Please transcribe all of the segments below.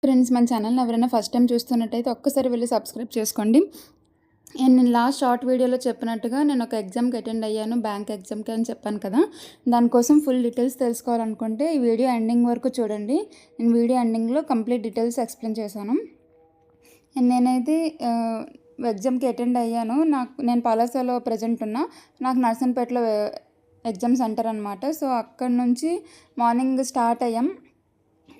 Friends, మన ఛానల్ని ఎవరైనా ఫస్ట్ టైం చూస్తున్నట్టయితే ఒక్కసారి వెళ్ళి సబ్స్క్రైబ్ చేసుకోండి. నేను లాస్ట్ షార్ట్ వీడియోలో చెప్పినట్టుగా నేను ఒక ఎగ్జామ్కి అటెండ్ అయ్యాను, బ్యాంక్ ఎగ్జామ్కి అని చెప్పాను కదా. దానికోసం ఫుల్ డీటెయిల్స్ తెలుసుకోవాలనుకుంటే ఈ వీడియో ఎండింగ్ వరకు చూడండి. నేను వీడియో ఎండింగ్లో కంప్లీట్ డీటెయిల్స్ ఎక్స్ప్లెయిన్ చేశాను. నేనైతే ఎగ్జామ్కి అటెండ్ అయ్యాను. నేను పలాసలో ప్రజెంట్ ఉన్నా. నాకు నర్సన్పేటలో ఎగ్జామ్ సెంటర్ అనమాట. సో అక్కడ నుంచి మార్నింగ్ స్టార్ట్ అయ్యాం.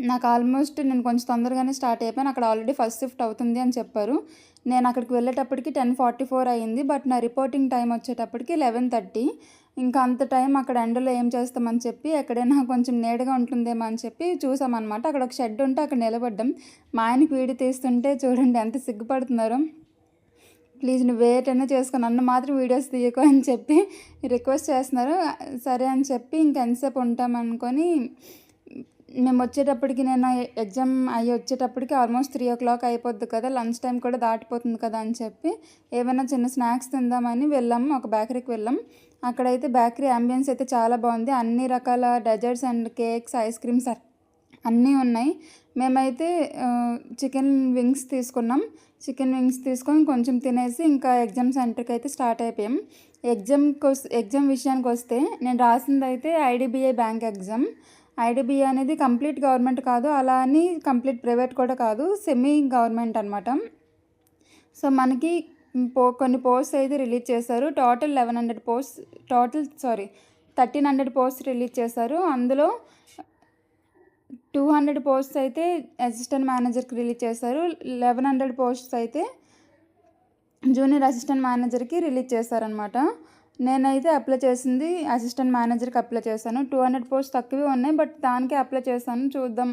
నాకు ఆల్మోస్ట్ నేను కొంచెం తొందరగానే స్టార్ట్ అయిపోయాను. అక్కడ ఆల్రెడీ ఫస్ట్ షిఫ్ట్ అవుతుంది అని చెప్పారు. నేను అక్కడికి వెళ్ళేటప్పటికి 10:44 అయింది. బట్ నా రిపోర్టింగ్ టైం వచ్చేటప్పటికి 11:30. ఇంకా అంత టైం అక్కడ ఎండలో ఏం చేస్తామని చెప్పి ఎక్కడైనా కొంచెం నీడగా ఉంటుందేమో అని చెప్పి చూసామన్నమాట. అక్కడ ఒక షెడ్ ఉంటే అక్కడ నిలబడ్డాం. మా ఆయనకి వీడియో తీస్తుంటే చూడండి ఎంత సిగ్గుపడుతున్నారు. ప్లీజ్ నువ్వు వేటైనా చేసుకుని నన్ను మాత్రం వీడియోస్ తీయకు అని చెప్పి రిక్వెస్ట్ చేస్తున్నారు. సరే అని చెప్పి ఇంకెంతసేపు ఉంటామనుకొని మేము వచ్చేటప్పటికి, నేను ఎగ్జామ్ అయ్యి వచ్చేటప్పటికి ఆల్మోస్ట్ 3 o'clock అయిపోద్ది కదా, లంచ్ టైం కూడా దాటిపోతుంది కదా అని చెప్పి ఏమైనా చిన్న స్నాక్స్ తిందామని వెళ్ళాము. ఒక బేకరీకి వెళ్ళాం. అక్కడైతే బేకరీ అంబియన్స్ అయితే చాలా బాగుంది. అన్ని రకాల desserts and cakes, ice creams అన్నీ ఉన్నాయి. మేమైతే చికెన్ వింగ్స్ తీసుకున్నాం. చికెన్ వింగ్స్ తీసుకొని కొంచెం తినేసి ఇంకా ఎగ్జామ్ సెంటర్కి అయితే స్టార్ట్ అయిపోయాం. ఎగ్జామ్ విషయానికి వస్తే నేను రాసింది అయితే ఐడిబిఐ బ్యాంక్ ఎగ్జామ్. ఐడిబిఐ అనేది కంప్లీట్ గవర్నమెంట్ కాదు, అలా అని కంప్లీట్ ప్రైవేట్ కూడా కాదు, సెమీ గవర్నమెంట్ అనమాట. సో మనకి కొన్ని పోస్ట్స్ అయితే రిలీజ్ చేశారు. టోటల్ 1300 పోస్ట్స్ రిలీజ్ చేశారు. అందులో 200 పోస్ట్స్ అయితే అసిస్టెంట్ మేనేజర్కి రిలీజ్ చేశారు. 1100 పోస్ట్స్ అయితే జూనియర్ అసిస్టెంట్ మేనేజర్కి రిలీజ్ చేశారనమాట. నేనైతే అప్లై చేసింది అసిస్టెంట్ మేనేజర్కి అప్లై చేశాను. 200 పోస్ట్ తక్కువే ఉన్నాయి, బట్ దానికే అప్లై చేశాను. చూద్దాం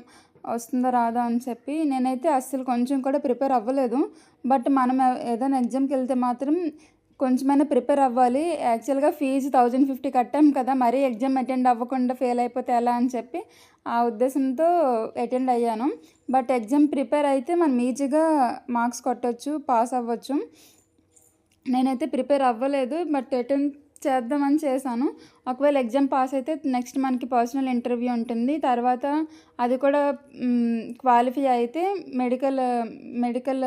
వస్తుందో రాదో అని చెప్పి. నేనైతే అస్సలు కొంచెం కూడా ప్రిపేర్ అవ్వలేదు. బట్ మనం ఏదైనా ఎగ్జామ్కి వెళ్తే మాత్రం కొంచెమైనా ప్రిపేర్ అవ్వాలి. యాక్చువల్గా ఫీజు 1050 కట్టాం కదా, మరీ ఎగ్జామ్ అటెండ్ అవ్వకుండా ఫెయిల్ అయిపోతే ఎలా అని చెప్పి ఆ ఉద్దేశంతో అటెండ్ అయ్యాను. బట్ ఎగ్జామ్ ప్రిపేర్ అయితే మనం ఈజీగా మార్క్స్ కొట్టవచ్చు, పాస్ అవ్వచ్చు. నేనైతే ప్రిపేర్ అవ్వలేదు, బట్ అటెండ్ చేద్దామని చేశాను. ఒకవేళ ఎగ్జామ్ పాస్ అయితే నెక్స్ట్ మనకి పర్సనల్ ఇంటర్వ్యూ ఉంటుంది. తర్వాత అది కూడా క్వాలిఫై అయితే మెడికల్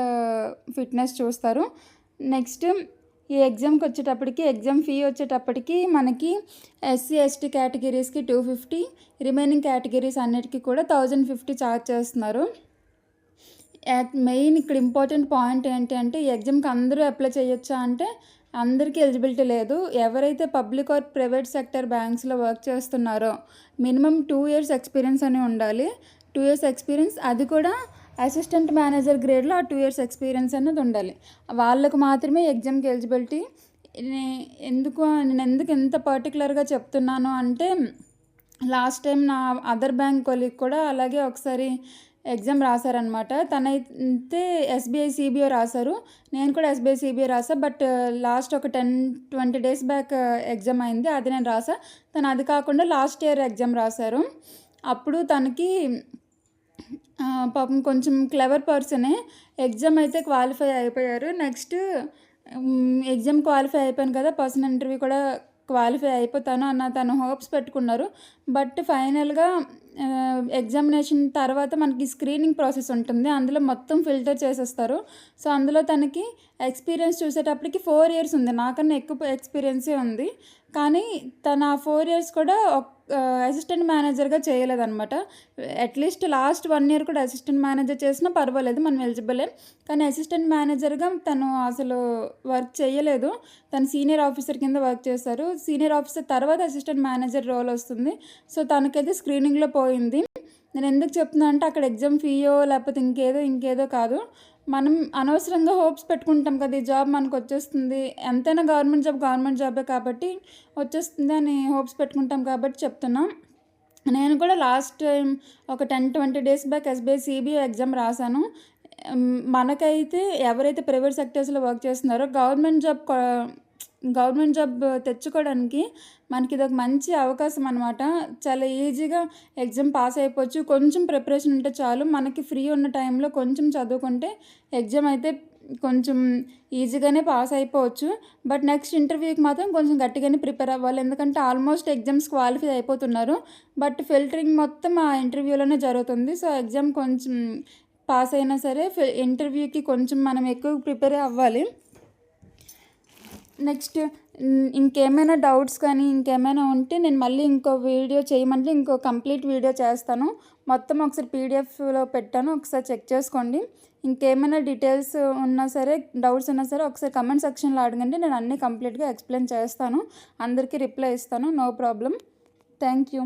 ఫిట్నెస్ చూస్తారు. నెక్స్ట్ ఈ ఎగ్జామ్కి వచ్చేటప్పటికి ఎగ్జామ్ ఫీ వచ్చేటప్పటికి మనకి SC ST కేటగిరీస్కి 250, రిమైనింగ్ కేటగిరీస్ అన్నిటికీ కూడా 1050 ఛార్జ్ చేస్తున్నారు. మెయిన్ ఇక్కడ ఇంపార్టెంట్ పాయింట్ ఏంటి అంటే, ఈ ఎగ్జామ్కి అందరూ అప్లై చేయొచ్చా అంటే అందరికీ ఎలిజిబిలిటీ లేదు. ఎవరైతే పబ్లిక్ ఆర్ ప్రైవేట్ సెక్టర్ బ్యాంక్స్లో వర్క్ చేస్తున్నారో మినిమం 2 years ఎక్స్పీరియన్స్ అని ఉండాలి. 2 years ఎక్స్పీరియన్స్, అది కూడా అసిస్టెంట్ మేనేజర్ గ్రేడ్లో ఆ 2 years ఎక్స్పీరియన్స్ అనేది ఉండాలి. వాళ్ళకు మాత్రమే ఎగ్జామ్కి ఎలిజిబిలిటీ. నేను ఎందుకు ఎంత పర్టికులర్గా చెప్తున్నాను అంటే, లాస్ట్ టైం నా అదర్ బ్యాంక్ కొలీగ్ కూడా అలాగే ఒకసారి ఎగ్జామ్ రాశారనమాట. తనైతే SBI CBO రాశారు. నేను కూడా SBI CBO రాసా. బట్ లాస్ట్ ఒక 10-20 days బ్యాక్ ఎగ్జామ్ అయింది, అది నేను రాసా. తను అది కాకుండా లాస్ట్ ఇయర్ ఎగ్జామ్ రాశారు. అప్పుడు తనకి పాపం కొంచెం క్లెవర్ పర్సనే, ఎగ్జామ్ అయితే క్వాలిఫై అయిపోయారు. నెక్స్ట్ ఎగ్జామ్ క్వాలిఫై అయిపోయాను కదా, పర్సనల్ ఇంటర్వ్యూ కూడా క్వాలిఫై అయిపోతాను అన్న తను హోప్స్ పెట్టుకున్నారు. బట్ ఫైనల్గా ఎగ్జామినేషన్ తర్వాత మనకి స్క్రీనింగ్ ప్రాసెస్ ఉంటుంది, అందులో మొత్తం ఫిల్టర్ చేసేస్తారు. సో అందులో తనకి ఎక్స్పీరియన్స్ చూసేటప్పటికి 4 years ఉంది, నాకన్నా ఎక్కువ ఎక్స్పీరియన్సే ఉంది. కానీ తన 4 years కూడా అసిస్టెంట్ మేనేజర్గా చేయలేదన్నమాట. అట్లీస్ట్ లాస్ట్ 1 year కూడా అసిస్టెంట్ మేనేజర్ చేసినా పర్వాలేదు, మనం ఎలిజిబులే. కానీ అసిస్టెంట్ మేనేజర్గా తను అసలు వర్క్ చేయలేదు. తను సీనియర్ ఆఫీసర్ కింద వర్క్ చేశారు. సీనియర్ ఆఫీసర్ తర్వాత అసిస్టెంట్ మేనేజర్ రోల్ వస్తుంది. సో తనకైతే స్క్రీనింగ్లో పోయింది. నేను ఎందుకు చెప్తున్నా అంటే, అక్కడ ఎగ్జామ్ ఫీయో లేకపోతే ఇంకేదో కాదు, మనం అనవసరంగా హోప్స్ పెట్టుకుంటాం కదా, ఈ జాబ్ మనకు వచ్చేస్తుంది, ఎంతైనా గవర్నమెంట్ జాబే కాబట్టి వచ్చేస్తుంది అని హోప్స్ పెట్టుకుంటాం కాబట్టి చెప్తున్నాం. నేను కూడా లాస్ట్ టైం ఒక 10-20 days back SBI CBO exam రాశాను. మనకైతే ఎవరైతే ప్రైవేట్ సెక్టర్స్లో వర్క్ చేస్తున్నారో గవర్నమెంట్ జాబ్ తెచ్చుకోవడానికి మనకి ఇది ఒక మంచి అవకాశం అనమాట. చాలా ఈజీగా ఎగ్జామ్ పాస్ అయిపోవచ్చు. కొంచెం ప్రిపరేషన్ ఉంటే చాలు. మనకి ఫ్రీ ఉన్న టైంలో కొంచెం చదువుకుంటే ఎగ్జామ్ అయితే కొంచెం ఈజీగానే పాస్ అయిపోవచ్చు. బట్ నెక్స్ట్ ఇంటర్వ్యూకి మాత్రం కొంచెం గట్టిగానే ప్రిపేర్ అవ్వాలి, ఎందుకంటే ఆల్మోస్ట్ ఎగ్జామ్స్ క్వాలిఫై అయిపోతున్నారు. బట్ ఫిల్టరింగ్ మొత్తం ఆ ఇంటర్వ్యూలోనే జరుగుతుంది. సో ఎగ్జామ్ కొంచెం పాస్ అయినా సరే ఇంటర్వ్యూకి కొంచెం మనం ఎక్కువ ప్రిపేర్ అవ్వాలి. నెక్స్ట్ ఇంకేమైనా డౌట్స్ కానీ ఇంకేమైనా ఉంటే నేను మళ్ళీ ఇంకో వీడియో చేయమంటే ఇంకో కంప్లీట్ వీడియో చేస్తాను. మొత్తం ఒకసారి పీడిఎఫ్లో పెట్టాను, ఒకసారి చెక్ చేసుకోండి. ఇంకేమైనా డీటెయిల్స్ ఉన్నా సరే, డౌట్స్ ఉన్నా సరే ఒకసారి కమెంట్ సెక్షన్లో అడగండి. నేను అన్నీ కంప్లీట్గా ఎక్స్ప్లెయిన్ చేస్తాను, అందరికీ రిప్లై ఇస్తాను. No problem. Thank you.